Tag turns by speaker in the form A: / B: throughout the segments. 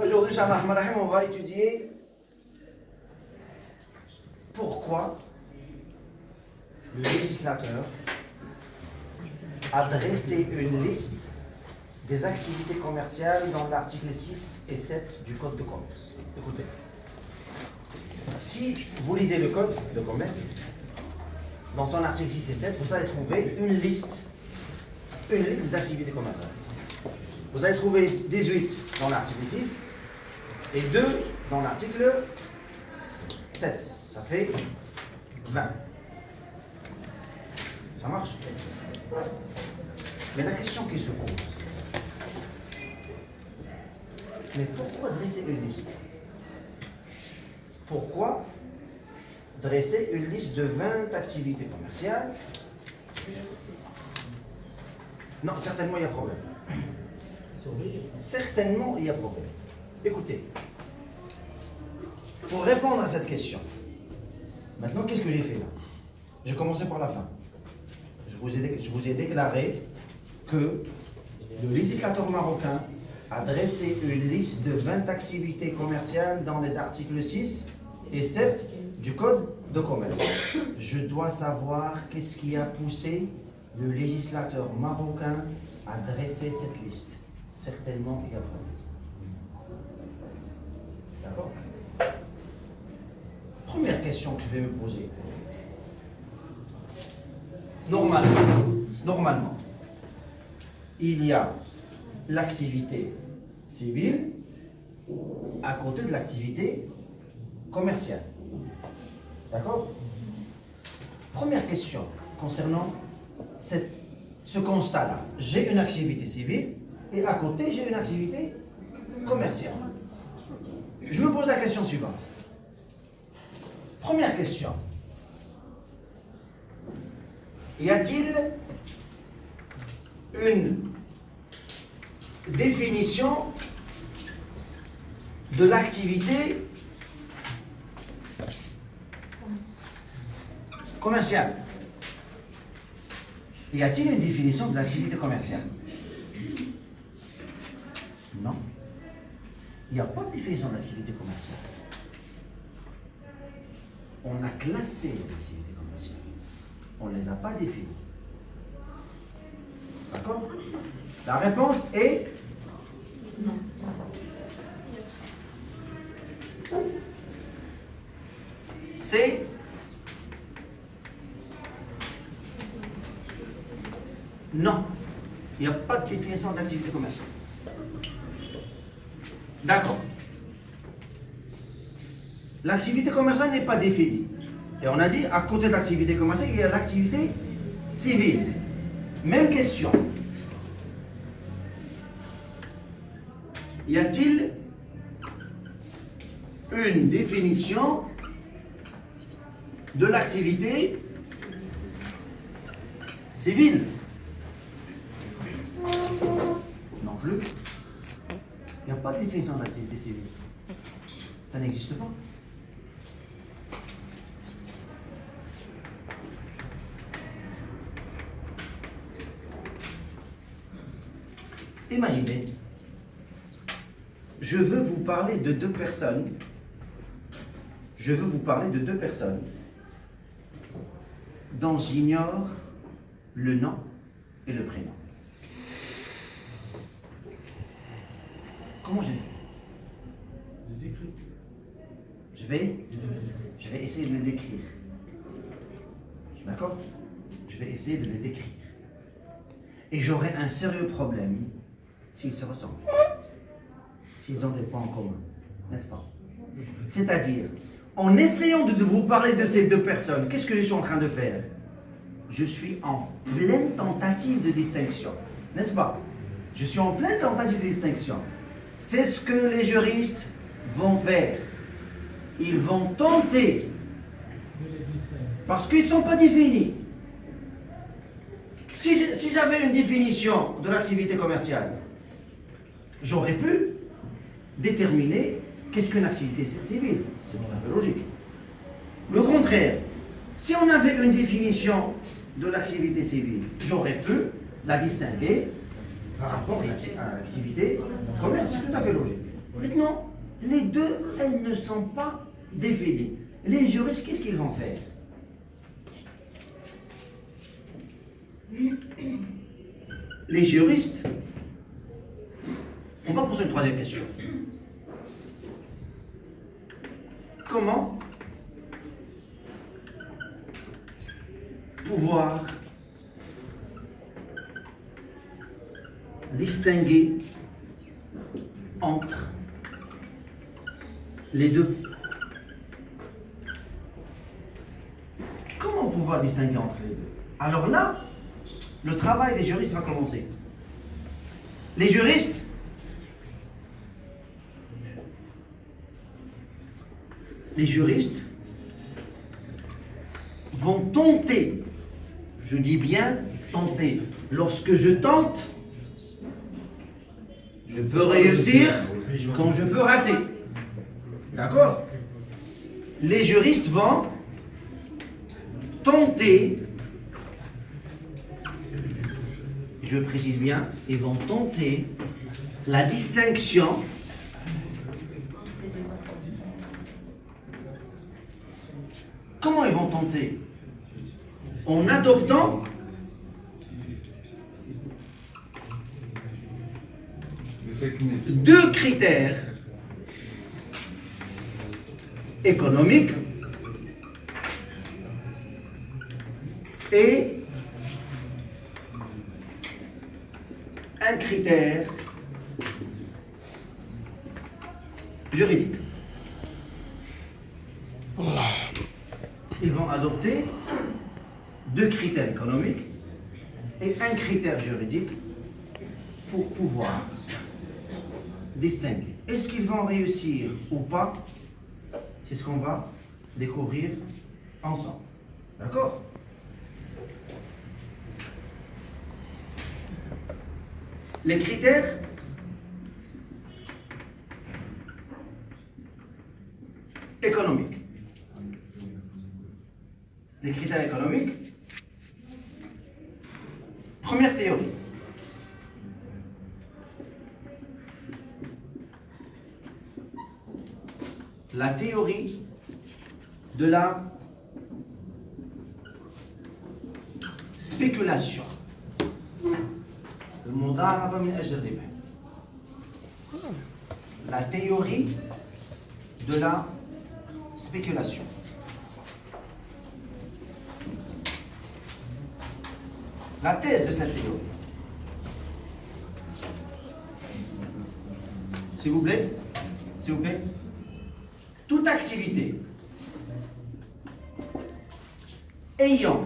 A: Aujourd'hui, on va étudier pourquoi le législateur a dressé une liste des activités commerciales dans l'article 6 et 7 du Code de commerce. Écoutez, si vous lisez le Code de commerce, dans son article 6 et 7, vous allez trouver une liste des activités commerciales. Vous allez trouver 18 dans l'article 6 et 2 dans l'article 7. Ça fait 20. Ça marche? Mais la question qui se pose, mais pourquoi dresser une liste? Pourquoi dresser une liste de 20 activités commerciales? Non, certainement il y a problème. Certainement il y a problème. Écoutez, pour répondre à cette question, maintenant qu'est-ce que j'ai fait là? J'ai commencé par la fin. Je vous ai déclaré que le législateur marocain a dressé une liste de 20 activités commerciales dans les articles 6 et 7 du Code de commerce. Je dois savoir qu'est-ce qui a poussé le législateur marocain à dresser cette liste. Certainement, il y a problème. D'accord? Première question que je vais me poser. Normalement, il y a l'activité civile à côté de l'activité commerciale. D'accord? Première question concernant ce constat-là. J'ai une activité civile et à côté, j'ai une activité commerciale. Je me pose la question suivante. Première question. Y a-t-il une définition de l'activité commerciale? Y a-t-il une définition de l'activité commerciale? Non. Il n'y a pas de définition de l'activité commerciale. On a classé les activités commerciales. On ne les a pas définies. D'accord? La réponse est non. C'est non. Il n'y a pas de définition d'activité commerciale. D'accord. L'activité commerciale n'est pas définie. Et on a dit, à côté de l'activité commerciale, il y a l'activité civile. Même question. Y a-t-il une définition de l'activité civile? Non plus. Il n'y a pas de définition de l'activité civile. Ça n'existe pas. Imaginez, je veux vous parler de deux personnes. Je veux vous parler de deux personnes dont j'ignore le nom et le prénom. Comment je vais essayer de le décrire. D'accord? Je vais essayer de le décrire. Et j'aurai un sérieux problème s'ils se ressemblent. S'ils ont des points en commun. N'est-ce pas? C'est-à-dire, en essayant de vous parler de ces deux personnes, qu'est-ce que je suis en train de faire? Je suis en pleine tentative de distinction. N'est-ce pas? Je suis en pleine tentative de distinction. C'est ce que les juristes vont faire. Ils vont tenter, parce qu'ils ne sont pas définis. Si j'avais une définition de l'activité commerciale, j'aurais pu déterminer qu'est-ce qu'une activité civile. C'est tout à fait logique. Le contraire, si on avait une définition de l'activité civile, j'aurais pu la distinguer par rapport à l'activité commerce, c'est tout à fait logique. Maintenant, les deux, elles ne sont pas définies. Les juristes, qu'est-ce qu'ils vont faire? Les juristes, on va poser une troisième question. Comment pouvoir distinguer entre les deux? Comment pouvoir distinguer entre les deux? Alors là, le travail des juristes va commencer. Les juristes vont tenter, je dis bien tenter. Lorsque je tente, je peux réussir quand je peux rater. D'accord? Les juristes vont tenter, je précise bien, ils vont tenter la distinction Comment ils vont tenter? En adoptant deux critères économiques et un critère juridique. Ils vont adopter deux critères économiques et un critère juridique pour pouvoir distinguer. Est-ce qu'ils vont réussir ou pas? C'est ce qu'on va découvrir ensemble. D'accord? Les critères économiques. Les critères économiques. Première théorie. La théorie de la spéculation. La théorie de la spéculation. La thèse de cette théorie. S'il vous plaît, s'il vous plaît. Toute activité ayant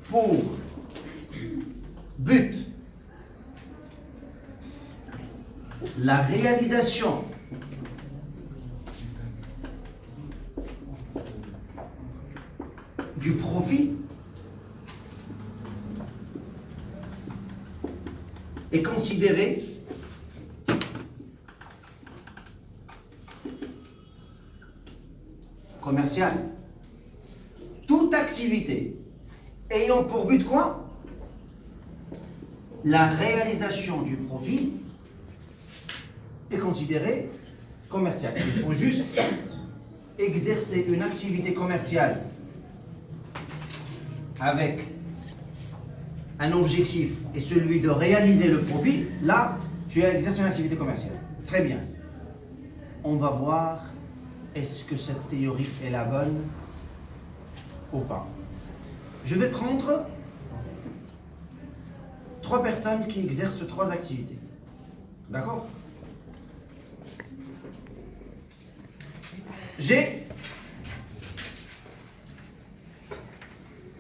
A: pour but la réalisation du profit est considérée commerciale. Toute activité ayant pour but quoi? La réalisation du profit est considérée commerciale. Il faut juste exercer une activité commerciale avec un objectif et celui de réaliser le profit. Là, tu exerces une activité commerciale. Très bien. On va voir est-ce que cette théorie est la bonne ou pas. Je vais prendre 3 personnes qui exercent 3 activités. D'accord? J'ai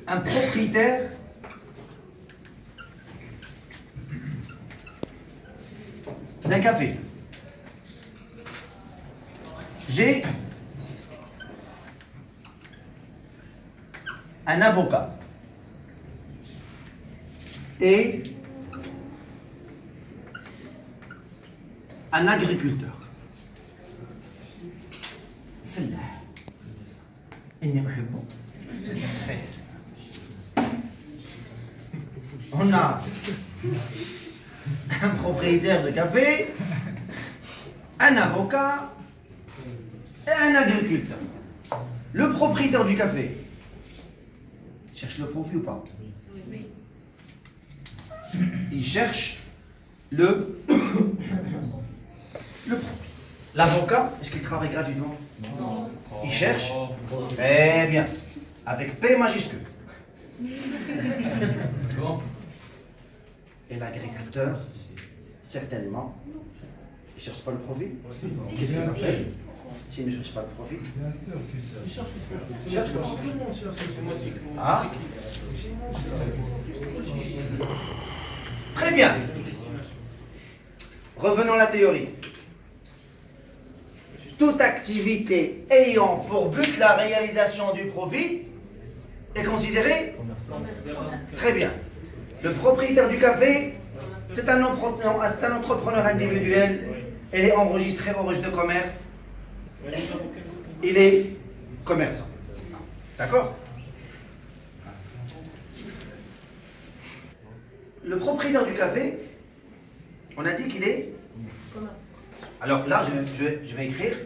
A: un propriétaire d'un café. J'ai un avocat et un agriculteur. On a un propriétaire de café, un avocat et un agriculteur. Le propriétaire du café cherche le profit ou pas? Il cherche le profit. L'avocat, est-ce qu'il travaille gratuitement?
B: Non.
A: Il cherche? Eh bien, avec P majuscule. Et l'agriculteur, certainement, il ne cherche pas le profit. Qu'est-ce qu'il va faire s'il ne cherche pas le profit?
C: Bien sûr qu'il cherche.
A: Il cherche le profit.
C: Tout le monde cherche le profit.
A: Ah? Très bien. Revenons à la théorie. Toute activité ayant pour but la réalisation du profit est considérée? Très bien. Le propriétaire du café, c'est un entrepreneur individuel. Il est enregistré au registre de commerce. Il est commerçant. D'accord? Le propriétaire du café, on a dit qu'il est... Alors là, je vais écrire